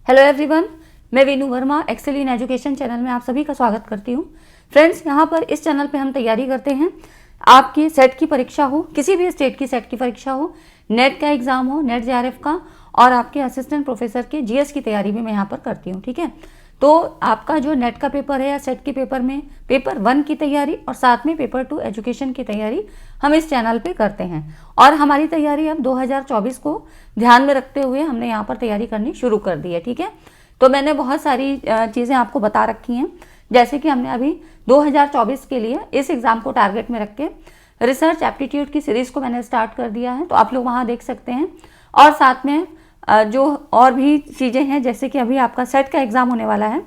Hello everyone, मैं Veenu Verma excel in education channel में आप सभी का स्वागत करती हूँ। फ्रेंड्स, यहाँ पर इस चैनल पे हम तैयारी करते हैं। आपकी सेट की परीक्षा हो, किसी भी स्टेट की सेट की परीक्षा हो, नेट का एग्जाम हो, नेट जेआरएफ का, और आपके असिस्टेंट प्रोफेसर के जीएस की तैयारी भी मैं यहाँ पर करती हूँ। ठीक है, तो आपका जो नेट का पेपर है या सेट के पेपर में पेपर 1 की तैयारी और साथ में पेपर 2 एजुकेशन की तैयारी हम इस चैनल पे करते हैं। और हमारी तैयारी अब 2024 को ध्यान में रखते हुए हमने यहाँ पर तैयारी करनी शुरू कर दी है। ठीक है, तो मैंने बहुत सारी चीज़ें आपको बता रखी हैं, जैसे कि हमने अभी 2024 के लिए इस एग्ज़ाम को टारगेट में रख के रिसर्च एप्टीट्यूड की सीरीज़ को मैंने स्टार्ट कर दिया है, तो आप लोग वहाँ देख सकते हैं। और साथ में जो और भी चीज़ें हैं, जैसे कि अभी आपका सेट का एग्ज़ाम होने वाला है,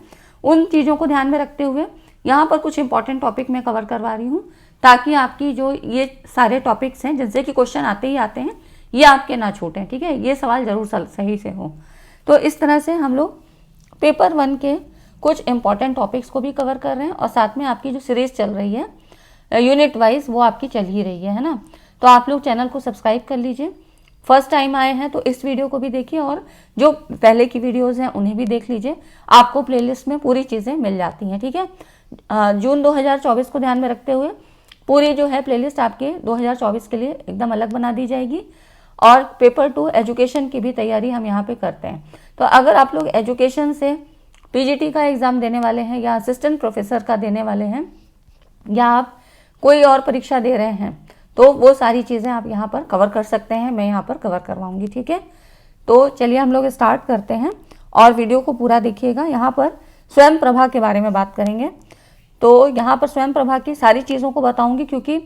उन चीज़ों को ध्यान में रखते हुए यहाँ पर कुछ इंपॉर्टेंट टॉपिक मैं कवर करवा रही हूँ, ताकि आपकी जो ये सारे टॉपिक्स हैं जिनसे कि क्वेश्चन आते ही आते हैं, ये आपके ना छूटें। ठीक है, ये सवाल ज़रूर सही से हो। तो इस तरह से हम लोग पेपर 1 के कुछ इंपॉर्टेंट टॉपिक्स को भी कवर कर रहे हैं, और साथ में आपकी जो सीरीज़ चल रही है यूनिट वाइज, वो आपकी चल ही रही है ना। तो आप लोग चैनल को सब्सक्राइब कर लीजिए। फर्स्ट टाइम आए हैं तो इस वीडियो को भी देखिए, और जो पहले की वीडियोज़ हैं उन्हें भी देख लीजिए। आपको प्लेलिस्ट में पूरी चीज़ें मिल जाती हैं। ठीक है, जून 2024 को ध्यान में रखते हुए पूरी जो है प्लेलिस्ट आपके 2024 के लिए एकदम अलग बना दी जाएगी। और पेपर 2 एजुकेशन की भी तैयारी हम यहाँ पे करते हैं। तो अगर आप लोग एजुकेशन से पीजीटी का एग्ज़ाम देने वाले हैं, या असिस्टेंट प्रोफेसर का देने वाले हैं, या आप कोई और परीक्षा दे रहे हैं, तो वो सारी चीज़ें आप यहाँ पर कवर कर सकते हैं। मैं यहाँ पर कवर करवाऊँगी। ठीक है, तो चलिए हम लोग स्टार्ट करते हैं, और वीडियो को पूरा देखिएगा। यहाँ पर स्वयं प्रभा के बारे में बात करेंगे। तो यहाँ पर स्वयं प्रभा की सारी चीज़ों को बताऊँगी, क्योंकि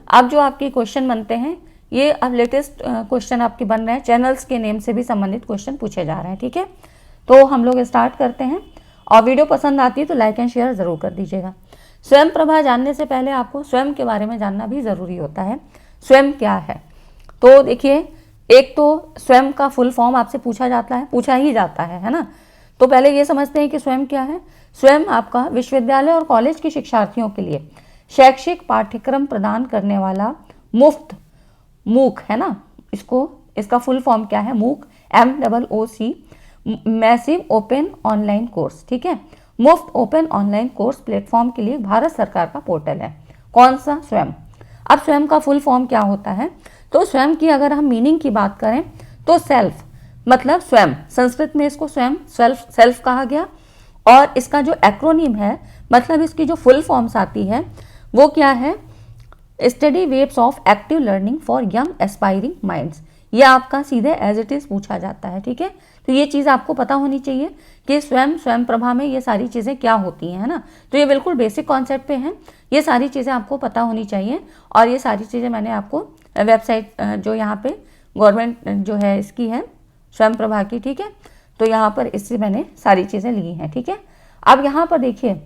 अब जो आपके क्वेश्चन बनते हैं, ये अब लेटेस्ट क्वेश्चन आपके बन रहे हैं, चैनल्स के नेम से भी संबंधित क्वेश्चन पूछे जा रहे हैं। ठीक है, तो हम लोग स्टार्ट करते हैं, और वीडियो पसंद आती है तो लाइक एंड शेयर ज़रूर कर दीजिएगा। स्वयं प्रभा जानने से पहले आपको स्वयं के बारे में जानना भी ज़रूरी होता है। स्वयं क्या है? तो देखिए, एक तो स्वयं का फुल फॉर्म आपसे पूछा ही जाता है ना। तो पहले ये समझते हैं कि स्वयं क्या है। स्वयं आपका विश्वविद्यालय और कॉलेज के शिक्षार्थियों के लिए शैक्षिक पाठ्यक्रम प्रदान करने वाला मुफ्त मूक है ना। इसका फुल फॉर्म क्या है? मूक, MOOC, massive open online course. ठीक है, मुफ्त ओपन ऑनलाइन कोर्स प्लेटफॉर्म के लिए भारत सरकार का पोर्टल है। कौन सा? स्वयं। अब स्वयं का फुल फॉर्म क्या होता है? तो स्वयं की अगर हम मीनिंग की बात करें तो सेल्फ मतलब स्वयं, संस्कृत में इसको स्वयं सेल्फ कहा गया। और इसका जो एक्रोनिम है, मतलब इसकी जो फुल फॉर्म्स आती है, वो क्या है? Study waves of active learning for young aspiring minds. ये आपका सीधे एज इट इज़ पूछा जाता है। ठीक है, तो ये चीज़ आपको पता होनी चाहिए कि स्वयं प्रभा में ये सारी चीज़ें क्या होती हैं, है ना। तो ये बिल्कुल बेसिक कॉन्सेप्ट पे हैं, ये सारी चीज़ें आपको पता होनी चाहिए। और ये सारी चीज़ें मैंने आपको वेबसाइट जो यहाँ पे गवर्नमेंट जो है इसकी है स्वयं प्रभा की, ठीक है, तो यहाँ पर इससे मैंने सारी चीज़ें ली हैं। ठीक है, अब यहाँ पर देखिए,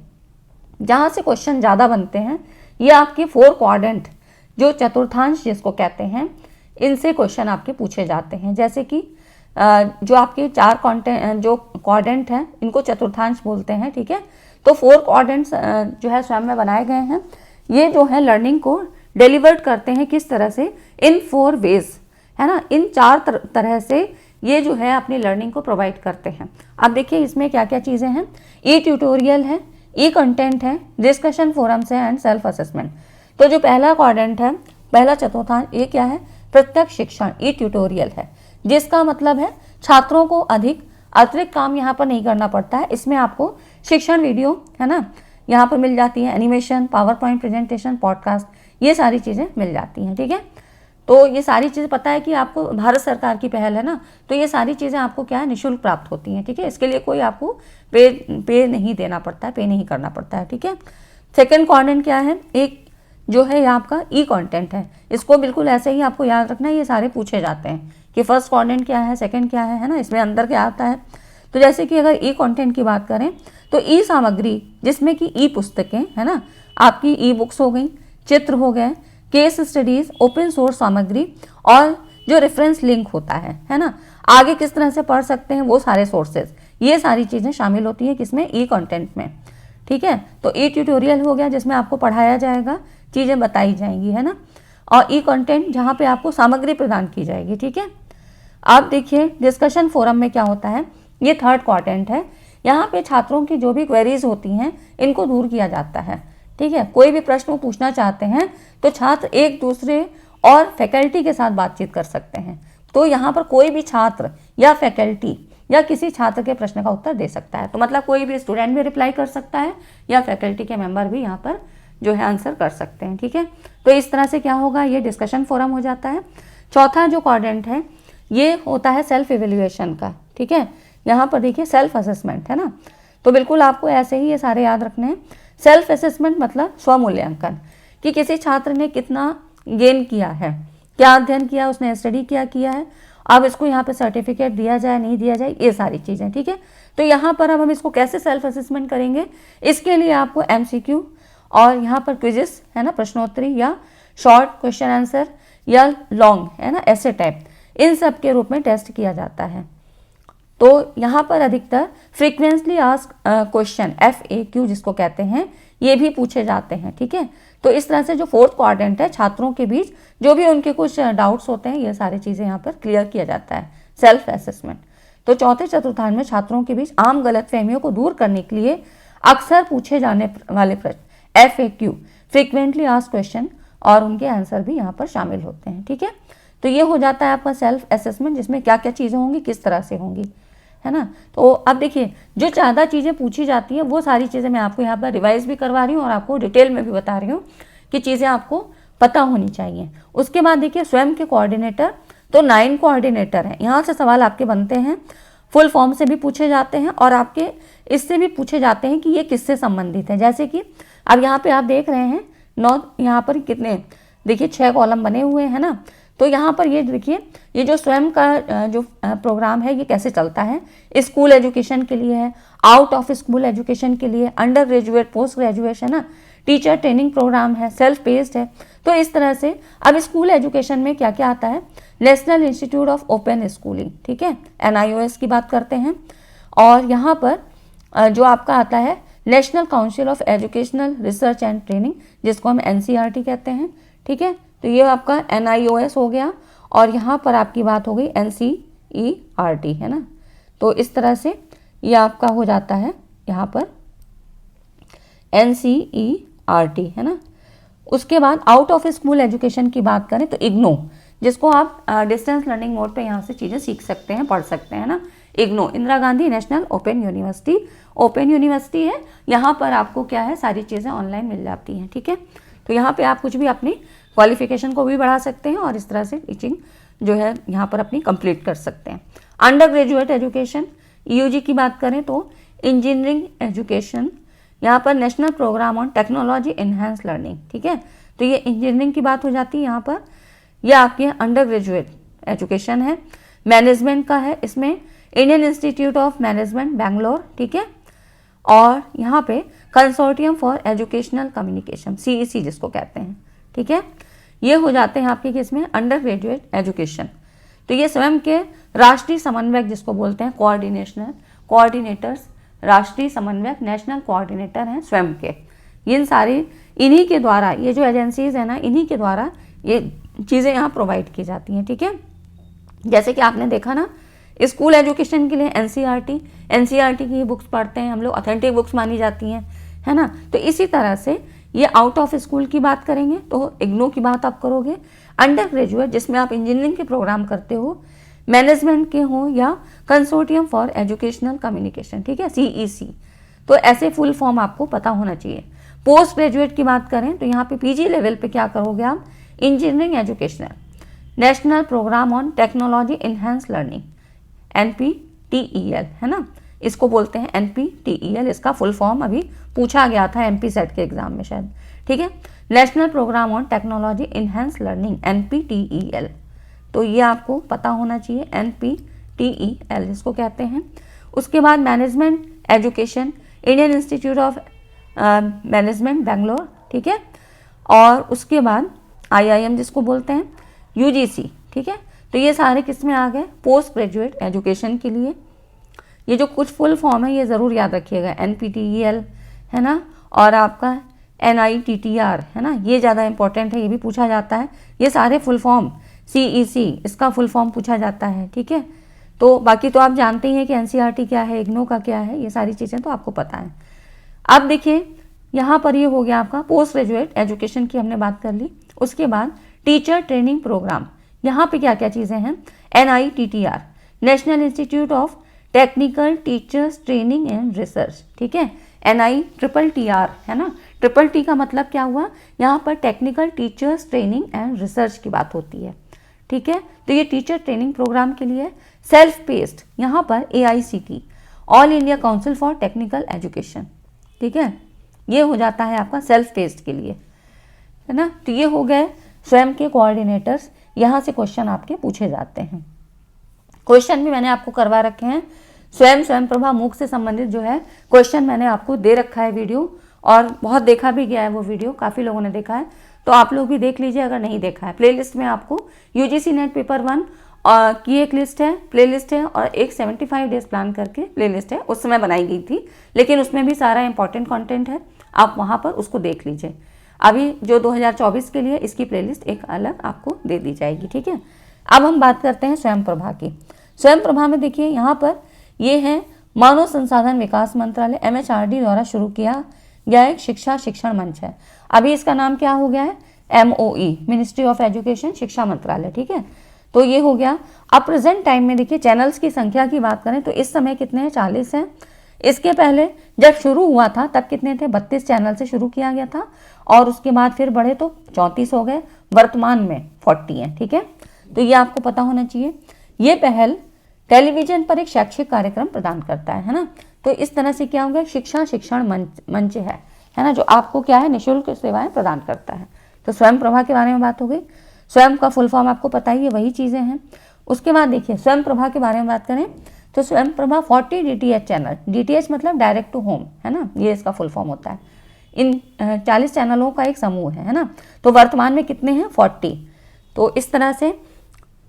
जहाँ से क्वेश्चन ज़्यादा बनते हैं, ये आपके 4 क्वाड्रेंट, जो चतुर्थांश जिसको कहते हैं, इनसे क्वेश्चन आपके पूछे जाते हैं। जैसे कि जो आपके 4 जो क्वाड्रेंट हैं, इनको चतुर्थांश बोलते हैं। ठीक है, तो 4 क्वाड्रेंट्स जो है स्वयं में बनाए गए हैं। ये जो है लर्निंग को डिलीवर्ड करते हैं किस तरह से? इन 4 वेज, है ना। इन 4 तरह से ये जो है अपनी लर्निंग को प्रोवाइड करते हैं। अब देखिए इसमें क्या क्या चीज़ें हैं। ई ट्यूटोरियल है, ई कंटेंट है, डिस्कशन फोरम्स है, एंड सेल्फ असेसमेंट। तो जो पहला क्वाड्रेंट है, पहला चतुर्थांश, ये क्या है? प्रत्यक्ष शिक्षण, ई ट्यूटोरियल है, जिसका मतलब है छात्रों को अधिक अतिरिक्त काम यहाँ पर नहीं करना पड़ता है। इसमें आपको शिक्षण वीडियो, है ना, यहाँ पर मिल जाती है, animation, power point presentation, podcast, ये सारी चीज़ें मिल जाती हैं। ठीक है, तो ये सारी चीज़ें पता है कि आपको भारत सरकार की पहल है ना, तो ये सारी चीज़ें आपको क्या है? निःशुल्क प्राप्त होती हैं। ठीक है, इसके लिए कोई आपको पे नहीं देना पड़ता है, पे नहीं करना पड़ता है। ठीक है, सेकेंड क्वाड्रेंट क्या है? एक जो है ये आपका ई कंटेंट है। इसको बिल्कुल ऐसे ही आपको याद रखना है, ये सारे पूछे जाते हैं कि फर्स्ट क्वाड्रेंट क्या है, सेकंड क्या है ना, इसमें अंदर क्या आता है। तो जैसे कि अगर ई कंटेंट की बात करें, तो ई सामग्री, जिसमें कि ई पुस्तकें, है ना, आपकी ई बुक्स हो गई, चित्र हो गए, केस स्टडीज, ओपन सोर्स सामग्री, और जो रेफरेंस लिंक होता है ना, आगे किस तरह से पढ़ सकते हैं वो सारे सोर्सेज, ये सारी चीज़ें शामिल होती हैं किसमें? ई कंटेंट में। ठीक है, तो ई ट्यूटोरियल हो गया, जिसमें आपको पढ़ाया जाएगा, चीज़ें बताई जाएंगी, है ना। और ई कंटेंट जहाँ पे आपको सामग्री प्रदान की जाएगी। ठीक है, आप देखिए डिस्कशन फोरम में क्या होता है ये थर्ड क्वाड्रेंट है। यहाँ पे छात्रों की जो भी क्वेरीज होती हैं इनको दूर किया जाता है, ठीक है। कोई भी प्रश्न वो पूछना चाहते हैं तो छात्र एक दूसरे और फैकल्टी के साथ बातचीत कर सकते हैं। तो यहाँ पर कोई भी छात्र या फैकल्टी या किसी छात्र के प्रश्न का उत्तर दे सकता है। तो मतलब कोई भी स्टूडेंट भी रिप्लाई कर सकता है या फैकल्टी के मेंबर भी यहाँ पर जो है आंसर कर सकते हैं, ठीक है। तो इस तरह से क्या होगा, ये डिस्कशन फोरम हो जाता है। चौथा जो क्वाड्रेंट है ये होता है सेल्फ इवेल्युएशन का, ठीक है। यहाँ पर देखिए सेल्फ असेसमेंट है ना, तो बिल्कुल आपको ऐसे ही ये सारे याद रखने हैं। सेल्फ असेसमेंट मतलब स्वमूल्यांकन, कि किसी छात्र ने कितना गेन किया है, क्या अध्ययन किया, उसने स्टडी किया है, अब इसको यहाँ पे सर्टिफिकेट दिया जाए नहीं दिया जाए, ये सारी चीज़ें, ठीक है। तो यहाँ पर अब हम इसको कैसे सेल्फ असेसमेंट करेंगे, इसके लिए आपको MCQ और यहाँ पर क्विजेस है ना, प्रश्नोत्तरी या शॉर्ट क्वेश्चन आंसर या लॉन्ग है ना, ऐसे टाइप, इन सब के रूप में टेस्ट किया जाता है। तो यहाँ पर अधिकतर फ्रीक्वेंटली आस्क्ड क्वेश्चन FAQ जिसको कहते हैं, ये भी पूछे जाते हैं, ठीक है। तो इस तरह से जो फोर्थ क्वाड्रेंट है, छात्रों के बीच जो भी उनके कुछ डाउट्स होते हैं, ये सारी चीज़ें यहाँ पर क्लियर किया जाता है, सेल्फ असेसमेंट। तो चौथे चतुर्थांश में छात्रों के बीच आम गलतफहमियों को दूर करने के लिए अक्सर पूछे जाने वाले प्रश्न FAQ, फ्रीक्वेंटली आस्क्ड क्वेश्चन, और उनके आंसर भी यहाँ पर शामिल होते हैं, ठीक है। तो ये हो जाता है आपका सेल्फ असेसमेंट, जिसमें क्या क्या चीज़ें होंगी, किस तरह से होंगी, है ना। तो अब देखिए जो ज़्यादा चीज़ें पूछी जाती हैं वो सारी चीज़ें मैं आपको यहाँ पर रिवाइज भी करवा रही हूँ और आपको डिटेल में भी बता रही हूँ कि चीज़ें आपको पता होनी चाहिए। उसके बाद देखिए स्वयं के कोऑर्डिनेटर, तो 9 कोऑर्डिनेटर हैं। यहाँ से सवाल आपके बनते हैं, फुल फॉर्म से भी पूछे जाते हैं और आपके इससे भी पूछे जाते हैं कि ये किससे संबंधित है। जैसे कि अब यहाँ पे आप देख रहे हैं 9, यहाँ पर कितने देखिए 6 कॉलम बने हुए हैं ना। तो यहाँ पर ये देखिए, ये जो स्वयं का जो प्रोग्राम है ये कैसे चलता है, स्कूल एजुकेशन के लिए है, आउट ऑफ स्कूल एजुकेशन के लिए, अंडर ग्रेजुएट, पोस्ट ग्रेजुएशन है, टीचर ट्रेनिंग प्रोग्राम है, सेल्फ पेस्ड है। तो इस तरह से अब स्कूल एजुकेशन में क्या क्या आता है, national institute of open schooling, ठीक है, NIOS की बात करते हैं। और यहाँ पर जो आपका आता है national council of educational research and training, जिसको हम NCERT कहते हैं, ठीक है। तो ये आपका NIOS हो गया और यहाँ पर आपकी बात हो गई NCERT, है ना। तो इस तरह से ये आपका हो जाता है यहाँ पर NCERT, है ना। उसके बाद आउट ऑफ स्कूल एजुकेशन की बात करें तो IGNOU, जिसको आप डिस्टेंस लर्निंग मोड पे यहाँ से चीज़ें सीख सकते हैं, पढ़ सकते हैं ना। IGNOU Indira Gandhi national open university, open university है, यहाँ पर आपको क्या है सारी चीज़ें ऑनलाइन मिल जाती हैं, ठीक है। तो यहाँ पे आप कुछ भी अपनी क्वालिफिकेशन को भी बढ़ा सकते हैं और इस तरह से टीचिंग जो है यहाँ पर अपनी कंप्लीट कर सकते हैं। अंडर ग्रेजुएट एजुकेशन EUG की बात करें तो इंजीनियरिंग एजुकेशन, यहाँ पर national programme on technology enhance learning, ठीक है। तो ये इंजीनियरिंग की बात हो जाती है यहाँ पर। यह आपके अंडर ग्रेजुएट एजुकेशन है। मैनेजमेंट का है, इसमें Indian institute of management Bangalore, ठीक है। और यहाँ पे consortium for educational communication CEC जिसको कहते हैं, ठीक है। ये हो जाते हैं आपके किसमें, अंडर ग्रेजुएट एजुकेशन। तो ये स्वयं के राष्ट्रीय समन्वयक जिसको बोलते हैं कोऑर्डिनेटर्स, राष्ट्रीय समन्वयक नेशनल कोऑर्डिनेटर हैं स्वयं के। इन सारी इन्हीं के द्वारा, ये जो एजेंसीज है ना, इन्हीं के द्वारा ये चीज़ें यहाँ प्रोवाइड की जाती हैं, ठीक है। जैसे कि आपने देखा ना, स्कूल एजुकेशन के लिए NCERT की बुक्स पढ़ते हैं हम लोग, ऑथेंटिक बुक्स मानी जाती हैं, है ना। तो इसी तरह से ये आउट ऑफ स्कूल की बात करेंगे तो IGNOU की बात आप करोगे। अंडर ग्रेजुएट जिसमें आप इंजीनियरिंग के प्रोग्राम करते हो, मैनेजमेंट के हो या कंसोर्टियम फॉर एजुकेशनल कम्युनिकेशन, ठीक है, CEC। तो ऐसे फुल फॉर्म आपको पता होना चाहिए। पोस्ट ग्रेजुएट की बात करें तो यहाँ पे PG लेवल पे क्या करोगे आप, engineering educational national programme on technology enhance learning NPTEL, है ना, इसको बोलते हैं NPTEL। इसका फुल फॉर्म अभी पूछा गया था MP सेट के एग्जाम में शायद, ठीक है। National programme on technology enhance learning NPTEL। तो ये आपको पता होना चाहिए, NPTEL इसको कहते हैं। उसके बाद management education, Indian institute of management Bangalore, ठीक है। और उसके बाद IIM जिसको बोलते हैं, UGC, ठीक है। तो ये सारे किस में आ गए, पोस्ट ग्रेजुएट एजुकेशन के लिए। ये जो कुछ फुल फॉर्म है ये ज़रूर याद रखिएगा, NPTEL, है ना, और आपका NITTR, है ना, ये ज़्यादा इंपॉर्टेंट है, ये भी पूछा जाता है। ये सारे फुल फॉर्म, CEC इसका फुल फॉर्म पूछा जाता है, ठीक है। तो बाकी तो आप जानते ही हैं कि एनसीईआरटी क्या है, इग्नो का क्या है, ये सारी चीज़ें तो आपको पता है। अब देखिए यहाँ पर ये हो गया आपका पोस्ट ग्रेजुएट एजुकेशन की हमने बात कर ली। उसके बाद टीचर ट्रेनिंग प्रोग्राम, यहाँ पे क्या क्या चीज़ें हैं, NITTR national institute of technical teachers training and research, ठीक है, NITTR है ना, ट्रिपल टी का मतलब क्या हुआ, यहाँ पर technical teachers training and research की बात होती है, ठीक है। तो ये टीचर ट्रेनिंग प्रोग्राम के लिए सेल्फ पेस्ड, यहाँ पर AICT all India council for technical education, ठीक है, ये हो जाता है आपका सेल्फ पेस्ड के लिए, है ना। तो ये हो गए स्वयं के कोऑर्डिनेटर्स, यहाँ से क्वेश्चन आपके पूछे जाते हैं। क्वेश्चन भी मैंने आपको करवा रखे हैं, स्वयं प्रभा मूक से संबंधित जो है क्वेश्चन मैंने आपको दे रखा है वीडियो, और बहुत देखा भी गया है वो वीडियो, काफ़ी लोगों ने देखा है, तो आप लोग भी देख लीजिए अगर नहीं देखा है। प्लेलिस्ट में आपको UGC नेट पेपर 1 की एक लिस्ट है, प्लेलिस्ट है, और एक 75 डेज प्लान करके प्लेलिस्ट है, उस समय बनाई गई थी, लेकिन उसमें भी सारा इंपॉर्टेंट कंटेंट है, आप वहाँ पर उसको देख लीजिए। अभी जो 2024 के लिए इसकी प्लेलिस्ट एक अलग आपको दे दी जाएगी, ठीक है। अब हम बात करते हैं स्वयं प्रभा की। स्वयं प्रभा में देखिए यहाँ पर ये है मानव संसाधन विकास मंत्रालय MHRD द्वारा शुरू किया गया एक शिक्षण मंच है। अभी इसका नाम क्या हो गया है, MOE मिनिस्ट्री ऑफ एजुकेशन, शिक्षा मंत्रालय, ठीक है। तो ये हो गया। अब प्रेजेंट टाइम में देखिए चैनल्स की संख्या की बात करें तो इस समय कितने हैं, 40 हैं। इसके पहले जब शुरू हुआ था तब कितने थे, 32 चैनल से शुरू किया गया था, और उसके बाद फिर बढ़े तो 34 हो गए, वर्तमान में 40 हैं, ठीक है। तो ये आपको पता होना चाहिए। ये पहल टेलीविजन पर एक शैक्षिक कार्यक्रम प्रदान करता है ना। तो इस तरह से क्या होगा, शिक्षण मंच है ना, जो आपको क्या है, निःशुल्क सेवाएं प्रदान करता है। तो स्वयं प्रभा के बारे में बात हो गई। स्वयं का फुल फॉर्म आपको पता ही है, वही चीज़ें हैं। उसके बाद देखिए स्वयं प्रभा के बारे में बात करें तो स्वयं प्रभा 40 DTH चैनल, DTH मतलब डायरेक्ट टू होम है ना, ये इसका फुल फॉर्म होता है। इन 40 चैनलों का एक समूह है ना। तो वर्तमान में कितने हैं, 40। तो इस तरह से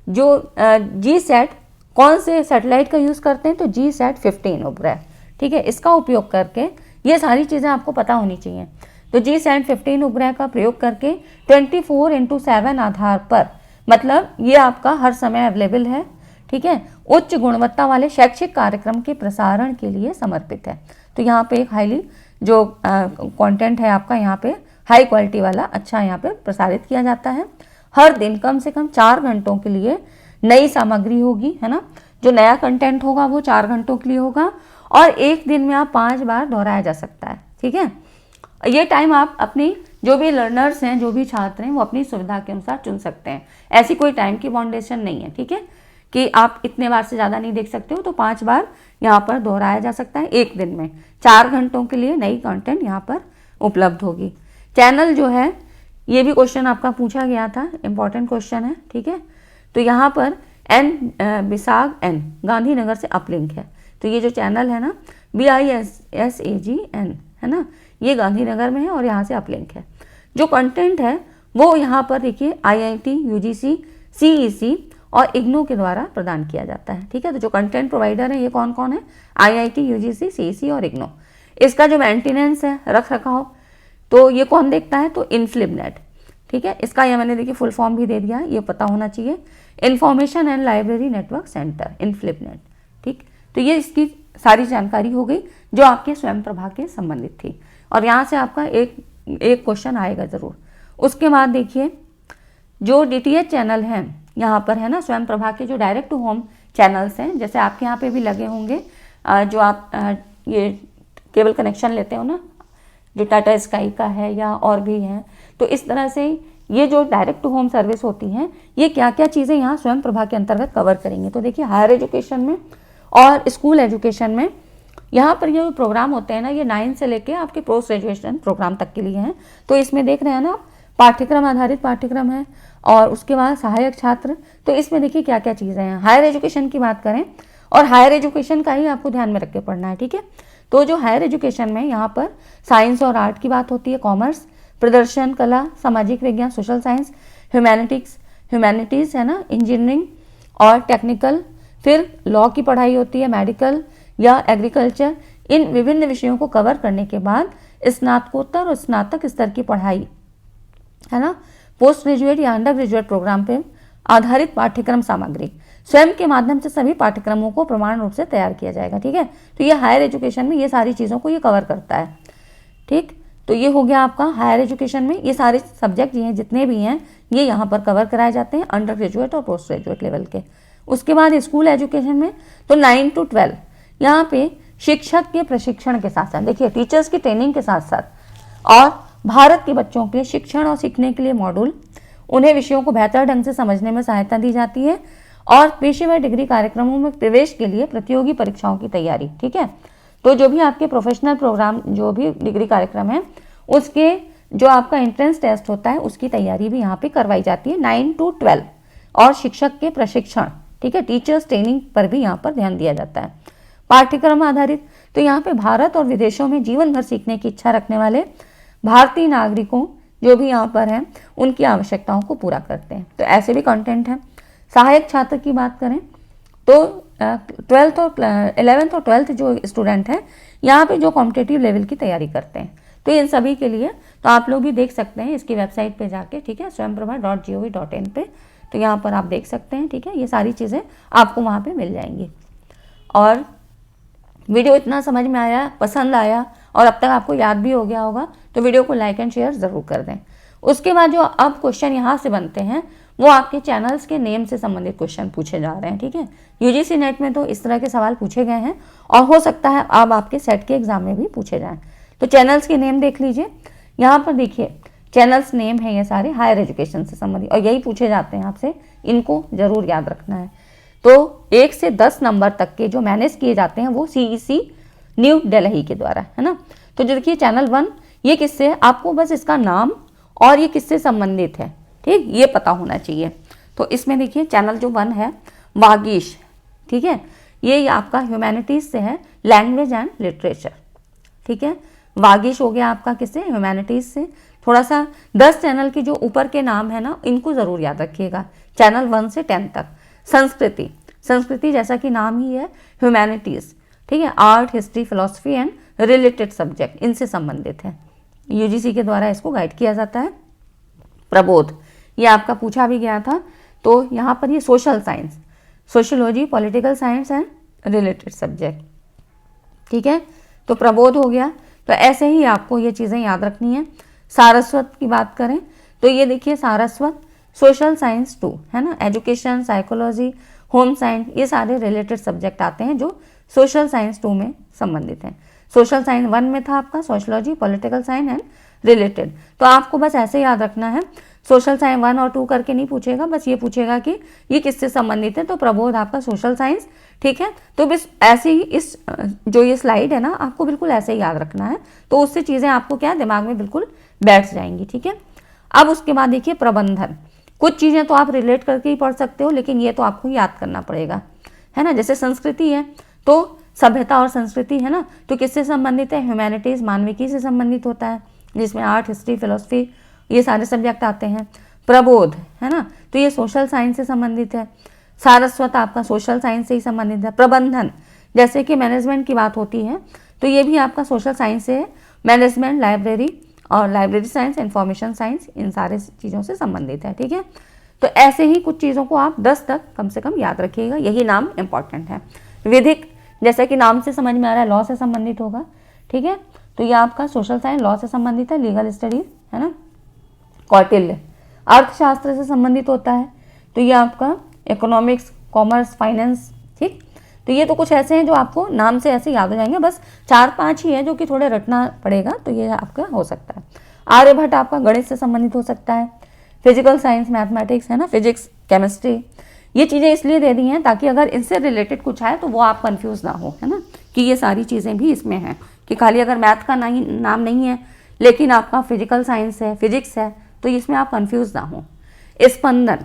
जो GSAT कौन से सैटेलाइट का यूज़ करते हैं, तो GSAT 15 उपग्रह, ठीक है, इसका उपयोग करके ये सारी चीज़ें आपको पता होनी चाहिए। तो GSAT 15 उपग्रह का प्रयोग करके 24/7 आधार पर, मतलब ये आपका हर समय अवेलेबल है, ठीक है, उच्च गुणवत्ता वाले शैक्षिक कार्यक्रम के प्रसारण के लिए समर्पित है। तो यहाँ पे एक हाईली जो कंटेंट है आपका, यहाँ पे हाई क्वालिटी वाला अच्छा यहाँ पे प्रसारित किया जाता है। हर दिन कम से कम 4 घंटों के लिए नई सामग्री होगी, है ना। जो नया कंटेंट होगा वो 4 घंटों के लिए होगा, और एक दिन में आप 5 बार दोहराया जा सकता है, ठीक है। ये टाइम आप अपनी जो भी लर्नर्स हैं, जो भी छात्र हैं, वो अपनी सुविधा के अनुसार चुन सकते हैं। ऐसी कोई टाइम की बाउंडेशन नहीं है, ठीक है, कि आप इतने बार से ज़्यादा नहीं देख सकते हो। तो 5 बार यहाँ पर दोहराया जा सकता है एक दिन में। 4 घंटों के लिए नई कंटेंट यहाँ पर उपलब्ध होगी। चैनल जो है, ये भी क्वेश्चन आपका पूछा गया था, इंपॉर्टेंट क्वेश्चन है, ठीक है। तो यहाँ पर बिसाग N गांधीनगर से अपलिंक है। तो ये जो चैनल है ना, BISAGN है ना, ये गांधीनगर में है और यहाँ से अपलिंक है। जो कंटेंट है वो यहाँ पर देखिए IIT, UGC, CEC और इग्नो के द्वारा प्रदान किया जाता है, ठीक है। तो जो कंटेंट प्रोवाइडर है ये कौन कौन है, IIT, UGC, CEC और इग्नो। इसका जो मेंटेनेंस है, रख रखाव, तो ये कौन देखता है, तो इनफ्लिबनेट, ठीक है। इसका ये मैंने देखिए फुल फॉर्म भी दे दिया है, ये पता होना चाहिए, information and library network centre, INFLIBNET, ठीक। तो ये इसकी सारी जानकारी हो गई जो आपके स्वयं प्रभा के संबंधित थी, और यहाँ से आपका एक क्वेश्चन आएगा ज़रूर। उसके बाद देखिए जो DTH चैनल हैं यहाँ पर, है ना, स्वयं प्रभा के जो डायरेक्ट टू होम चैनल्स हैं, जैसे आपके यहाँ पे भी लगे होंगे, जो आप ये केबल कनेक्शन लेते हो ना, जो टाटा स्काई का है या और भी हैं, तो इस तरह से ये जो डायरेक्ट टू होम सर्विस होती हैं, ये क्या क्या चीज़ें यहाँ स्वयं प्रभा के अंतर्गत कवर करेंगे। तो देखिए हायर एजुकेशन में और स्कूल एजुकेशन में यहाँ पर ये प्रोग्राम होते हैं ना, ये 9 से लेके आपके पोस्ट ग्रेजुएशन प्रोग्राम तक के लिए हैं। तो इसमें देख रहे हैं ना, पाठ्यक्रम आधारित पाठ्यक्रम है, और उसके बाद सहायक छात्र। तो इसमें देखिए क्या क्या चीज़ें हैं। हायर एजुकेशन की बात करें, और हायर एजुकेशन का ही आपको ध्यान में रख के पढ़ना है, ठीक है। तो जो हायर एजुकेशन में यहाँ पर साइंस और आर्ट की बात होती है, कॉमर्स, प्रदर्शन कला, सामाजिक विज्ञान, सोशल साइंस, ह्यूमैनिटीज़ है ना, इंजीनियरिंग और टेक्निकल, फिर लॉ की पढ़ाई होती है, मेडिकल या एग्रीकल्चर। इन विभिन्न विषयों को कवर करने के बाद स्नातकोत्तर और स्नातक स्तर की पढ़ाई, है ना, पोस्ट ग्रेजुएट या अंडर ग्रेजुएट प्रोग्राम पे आधारित पाठ्यक्रम सामग्री। स्वयं के माध्यम से सभी पाठ्यक्रमों को प्रमाण रूप से तैयार किया जाएगा। ठीक है, तो ये हायर एजुकेशन में ये सारी चीज़ों को ये कवर करता है। ठीक, तो ये हो गया आपका हायर एजुकेशन में ये सारे सब्जेक्ट ये हैं जितने भी हैं ये यहाँ पर कवर कराए जाते हैं अंडर ग्रेजुएट और पोस्ट ग्रेजुएट लेवल के। उसके बाद स्कूल एजुकेशन में तो 9 to 12 यहाँ पे शिक्षक के प्रशिक्षण के साथ साथ, देखिए टीचर्स की ट्रेनिंग के साथ साथ और भारत के बच्चों के शिक्षण और सीखने के लिए मॉड्यूल, उन्हें विषयों को बेहतर ढंग से समझने में सहायता दी जाती है और पेशेवर डिग्री कार्यक्रमों में प्रवेश के लिए प्रतियोगी परीक्षाओं की तैयारी। ठीक है, तो जो भी आपके प्रोफेशनल प्रोग्राम जो भी डिग्री कार्यक्रम है उसके जो आपका एंट्रेंस टेस्ट होता है उसकी तैयारी भी यहाँ पे करवाई जाती है 9 to 12 और शिक्षक के प्रशिक्षण। ठीक है, टीचर्स ट्रेनिंग पर भी यहाँ पर ध्यान दिया जाता है। पाठ्यक्रम आधारित तो यहाँ पे भारत और विदेशों में जीवन भर सीखने की इच्छा रखने वाले भारतीय नागरिकों जो भी यहाँ पर हैं उनकी आवश्यकताओं को पूरा करते हैं, तो ऐसे भी कंटेंट हैं। सहायक छात्र की बात करें तो 12th और 11th और 12th जो स्टूडेंट हैं यहाँ पे जो कॉम्पिटिटिव लेवल की तैयारी करते हैं तो इन सभी के लिए तो आप लोग भी देख सकते हैं इसकी वेबसाइट पे जाके। ठीक है, swayamprabha.gov.in पे, तो यहाँ पर आप देख सकते हैं। ठीक है, ये सारी चीज़ें आपको वहाँ पे मिल जाएंगी। और वीडियो इतना समझ में आया, पसंद आया और अब तक आपको याद भी हो गया होगा तो वीडियो को लाइक एंड शेयर ज़रूर कर दें। उसके बाद जो अब क्वेश्चन यहाँ से बनते हैं वो आपके चैनल्स के नेम से संबंधित क्वेश्चन पूछे जा रहे हैं। ठीक है, यूजीसी नेट में तो इस तरह के सवाल पूछे गए हैं और हो सकता है अब आपके सेट के एग्जाम में भी पूछे जाएं। तो चैनल्स के नेम देख लीजिए, यहाँ पर देखिए चैनल्स नेम है ये सारे हायर एजुकेशन से संबंधित और यही पूछे जाते हैं आपसे, इनको जरूर याद रखना है। तो 1 से 10 नंबर तक के जो मैनेज किए जाते हैं वो CEC न्यू दिल्ली के द्वारा, है ना। तो जो देखिए चैनल 1 ये किससे, आपको बस इसका नाम और ये किससे संबंधित है, ठीक, ये पता होना चाहिए। तो इसमें देखिए चैनल जो 1 है वागीश, ठीक है, ये आपका ह्यूमैनिटीज से है, लैंग्वेज एंड लिटरेचर। ठीक है, वागीश हो गया आपका किससे, ह्यूमैनिटीज से। थोड़ा सा 10 चैनल के जो ऊपर के नाम है ना इनको जरूर याद रखिएगा, चैनल 1 से 10 तक। संस्कृति, संस्कृति जैसा कि नाम ही है ह्यूमैनिटीज, ठीक है, art, history, philosophy and related subject इनसे संबंधित है, यूजीसी के द्वारा इसको गाइड किया जाता है। प्रबोध, ये आपका पूछा भी गया था, तो यहाँ पर ये social science, sociology, political science and related subject. ठीक है, तो प्रबोध हो गया। तो ऐसे ही आपको ये चीज़ें याद रखनी है। सारस्वत की बात करें तो ये देखिए सारस्वत सोशल साइंस 2 है ना, एजुकेशन, साइकोलॉजी, होम साइंस, ये सारे रिलेटेड सब्जेक्ट आते हैं जो सोशल साइंस 2 में संबंधित हैं। सोशल साइंस 1 में था आपका sociology, political science and related. तो आपको बस ऐसे याद रखना है, सोशल साइंस 1 और 2 करके नहीं पूछेगा, बस ये पूछेगा कि ये किससे संबंधित है, तो प्रबोध आपका सोशल साइंस। ठीक है, तो बस ऐसे ही इस जो ये स्लाइड है ना आपको बिल्कुल ऐसे ही याद रखना है, तो उससे चीज़ें आपको क्या दिमाग में बिल्कुल बैठ जाएंगी। ठीक है, अब उसके बाद देखिए प्रबंधन, कुछ चीज़ें तो आप रिलेट करके ही पढ़ सकते हो लेकिन ये तो आपको याद करना पड़ेगा, है ना। जैसे संस्कृति है तो सभ्यता और संस्कृति है ना, तो किससे संबंधित है, ह्यूमैनिटीज, मानविकी से संबंधित होता है, जिसमें आर्ट, हिस्ट्री, फिलोसफी ये सारे सब्जेक्ट आते हैं। प्रबोध है ना, तो ये सोशल साइंस से संबंधित है। सारस्वत आपका सोशल साइंस से ही संबंधित है। प्रबंधन, जैसे कि मैनेजमेंट की बात होती है तो ये भी आपका सोशल साइंस से है, मैनेजमेंट, लाइब्रेरी और लाइब्रेरी साइंस, इंफॉर्मेशन साइंस, इन सारे चीज़ों से संबंधित है। ठीक है, तो ऐसे ही कुछ चीज़ों को आप 10 तक कम से कम याद रखिएगा, यही नाम इंपॉर्टेंट है। विधिक, जैसे कि नाम से समझ में आ रहा है लॉ से संबंधित होगा। ठीक है, तो ये आपका सोशल साइंस लॉ से संबंधित है, लीगल स्टडीज है ना। कौटिल्य, अर्थशास्त्र से संबंधित होता है, तो ये आपका इकोनॉमिक्स, कॉमर्स, फाइनेंस। ठीक, तो ये तो कुछ ऐसे हैं जो आपको नाम से ऐसे याद हो जाएंगे, बस 4-5 ही है जो कि थोड़े रटना पड़ेगा, तो ये आपका हो सकता है। आर्यभट्ट आपका गणित से संबंधित हो सकता है। फिजिकल साइंस, मैथमेटिक्स है ना, फिजिक्स, केमिस्ट्री, ये चीज़ें इसलिए दे दी हैं ताकि अगर इनसे रिलेटेड कुछ आए तो वो आप कंफ्यूज ना हो, है ना, कि ये सारी चीज़ें भी इसमें हैं, कि खाली अगर मैथ का नाम नहीं है लेकिन आपका फिजिकल साइंस है, फिजिक्स है, तो इसमें आप कंफ्यूज ना हो। स्पंदन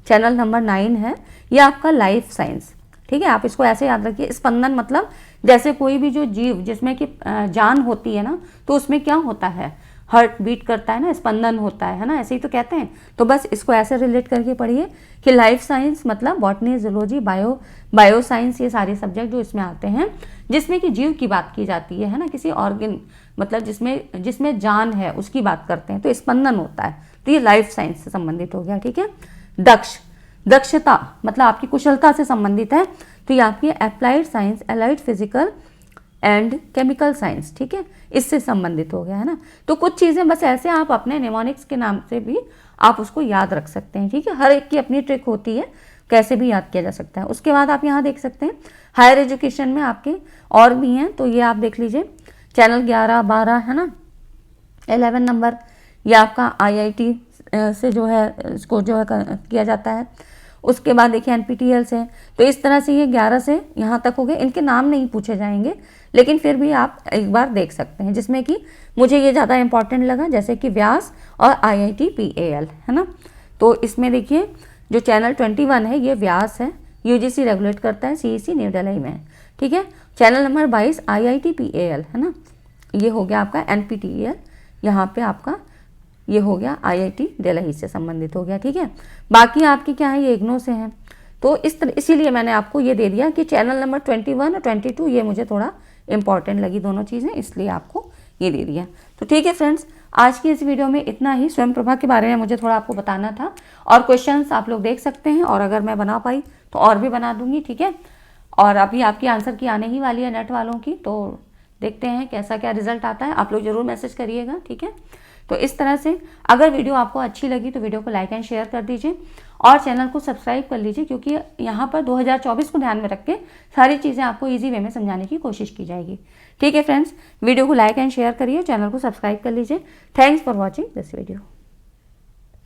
चैनल नंबर 9 है, ये आपका लाइफ साइंस। ठीक है, आप इसको ऐसे याद रखिए, स्पंदन मतलब जैसे कोई भी जो जीव जिसमें कि जान होती है ना, तो उसमें क्या होता है, हार्ट बीट करता है ना, स्पंदन होता है ना, ऐसे ही तो कहते हैं। तो बस इसको ऐसे रिलेट करके पढ़िए कि लाइफ साइंस मतलब बॉटनी, जूलॉजी, बायो साइंस, ये सारे सब्जेक्ट जो इसमें आते हैं जिसमें कि जीव की बात की जाती है ना, किसी ऑर्गन मतलब जिसमें जान है उसकी बात करते हैं, तो स्पंदन होता है, तो ये लाइफ साइंस से संबंधित हो गया। ठीक है, दक्ष, दक्षता मतलब आपकी कुशलता से संबंधित है, तो ये आपकी applied science, allied physical and chemical science, ठीक है, इससे संबंधित हो गया है ना। तो कुछ चीज़ें बस ऐसे आप अपने निमोनिक्स के नाम से भी आप उसको याद रख सकते हैं, ठीक है। हर एक की अपनी ट्रिक होती है, कैसे भी याद किया जा सकता है। उसके बाद आप यहाँ देख सकते हैं हायर एजुकेशन में आपके और भी हैं, तो ये आप देख लीजिए चैनल 11, 12 है ना, 11 नंबर ये आपका IIT से जो है इसको जो है किया जाता है। उसके बाद देखिए NPTEL से, तो इस तरह से ये 11 से यहाँ तक हो गए। इनके नाम नहीं पूछे जाएंगे, लेकिन फिर भी आप एक बार देख सकते हैं, जिसमें कि मुझे ये ज़्यादा इंपॉर्टेंट लगा, जैसे कि व्यास और IIT PAL है ना। तो इसमें देखिए जो चैनल 21 है ये व्यास है, UGC रेगुलेट करता है, CEC न्यू दिल्ली में, ठीक है। चैनल नंबर 22 IIT PAL है ना, ये हो गया आपका NPTEL, यहाँ पे आपका ये हो गया IIT दिल्ली से संबंधित हो गया, ठीक है। बाकी आपकी क्या है, ये इग्नो से हैं। तो इसीलिए मैंने आपको ये दे दिया कि चैनल नंबर 21 और 22 ये मुझे थोड़ा इंपॉर्टेंट लगी दोनों चीज़ें, इसलिए आपको ये दे दिया। तो ठीक है फ्रेंड्स, आज की इस वीडियो में इतना ही। स्वयं प्रभा के बारे में मुझे थोड़ा आपको बताना था, और क्वेश्चंस आप लोग देख सकते हैं, और अगर मैं बना पाई तो और भी बना दूंगी, ठीक है। और अभी आपकी आंसर की आने ही वाली है नेट वालों की, तो देखते हैं कैसा क्या रिजल्ट आता है। आप लोग जरूर मैसेज करिएगा, ठीक है। तो इस तरह से अगर वीडियो आपको अच्छी लगी तो वीडियो को लाइक एंड शेयर कर दीजिए, और चैनल को सब्सक्राइब कर लीजिए, क्योंकि यहाँ पर 2024 को ध्यान में रख के सारी चीज़ें आपको इजी वे में समझाने की कोशिश की जाएगी, ठीक है फ्रेंड्स। वीडियो को लाइक एंड शेयर करिए, चैनल को सब्सक्राइब कर लीजिए। Thanks for watching this video.